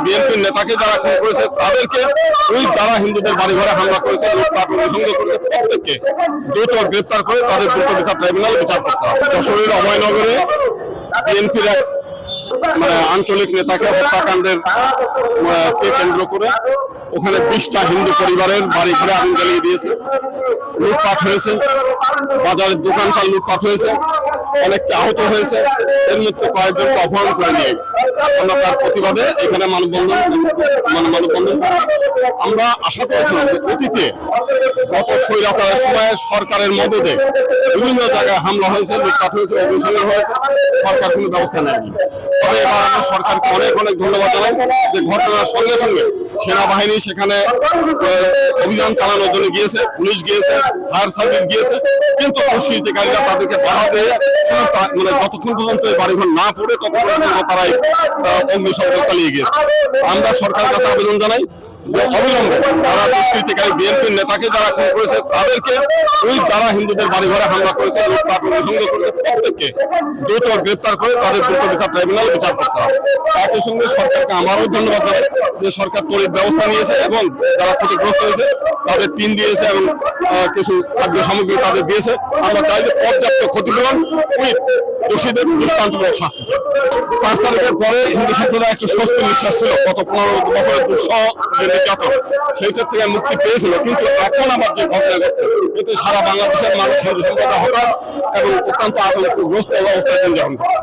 বিএনপির নেতাকে যারা খুন করেছে তাদেরকে, ওই যারা হিন্দুদের বাড়ি ঘরে হামলা করেছে, লুটপাট অনুসন্ধান করেছে, প্রত্যেককে দ্রুত গ্রেপ্তার করে তাদের দ্রুত বিচার ট্রাইব্যুনালে বিচার করতে হবে। যশোরের অভয়নগরে বিএনপির আঞ্চলিক নেতাকে হত্যাকাণ্ডের কে কেন্দ্র করে ওখানে 20টা হিন্দু পরিবারের বাড়ি ঘরে আগুন জ্বালিয়ে দিয়েছে, লুটপাট হয়েছে, বাজারের দোকানপাট লুটপাট হয়েছে, অনেককে আহত হয়েছে, এর মধ্যে কয়েকজনকে অপহরণ করে নিয়ে গেছে। আমরা তার প্রতিবাদে এখানে মানববন্ধন আমরা আশা করেছিলাম যে অতীতে গত স্বৈরাচারের সময় সরকারের মদদে বিভিন্ন জায়গায় হামলা হয়েছে, লুটপাট হয়েছে, অগ্নিসংযোগ হয়েছে, সরকার কোনো ব্যবস্থা নেয়নি। তবে এবার আমরা সরকারকে অনেক অনেক ধন্যবাদ জানাই যে ঘটনার সঙ্গে সঙ্গে সেনাবাহিনী সেখানে অভিযান চালানোর জন্য গিয়েছে, পুলিশ গিয়েছে, ফায়ার সার্ভিস গিয়েছে, কিন্তু দুষ্কৃতিকারীরা তাদেরকে বাধা দিয়ে যতক্ষণ পর্যন্ত বাড়িঘর না পড়ে ততক্ষণ পর্যন্ত তারাই অগ্নিসংযোগ চালিয়ে গিয়েছে। আমরা সরকারের কাছে আবেদন জানাই যে অবিলম্বে যারা দুষ্কৃতিকারী বিএনপির নেতাকে যারা খুন করেছে তাদেরকে, ওই যারা হিন্দুদের বাড়ি ঘরে হামলা করেছে, লুটপাট অনুসন্ধান করেছে, প্রত্যেককে দ্রুত গ্রেপ্তার করে তাদের দ্রুত বিচার ট্রাইব্যুনালে বিচার করতে হবে। একই সঙ্গে সরকারকে আমারও ধন্যবাদ জানাই যে সরকার তড়িৎ ব্যবস্থা নিয়েছে এবং যারা ক্ষতিগ্রস্ত হয়েছে তাদের টিন দিয়েছে এবং কিছু খাদ্য সামগ্রী তাদের দিয়েছে। আমরা চাই যে পর্যাপ্ত ক্ষতিপূরণ ওই দোষীদের দৃষ্টান্তমূলক শাস্তি চাই। 5 তারিখের পরে হিন্দু সম্প্রদায় একটু স্বস্তি নিঃশ্বাস ছিল, গত 15 বছরের দুঃসহ যে নির্যাতন সেইটার থেকে মুক্তি পেয়েছিল, কিন্তু এখন আবার যে ঘটনা ঘটছে এতে সারা বাংলাদেশের মানুষ হিন্দু সম্প্রদায় হতাশ এবং অত্যন্ত আতঙ্কগ্রস্ত অবস্থায় দিন যাপন করছে।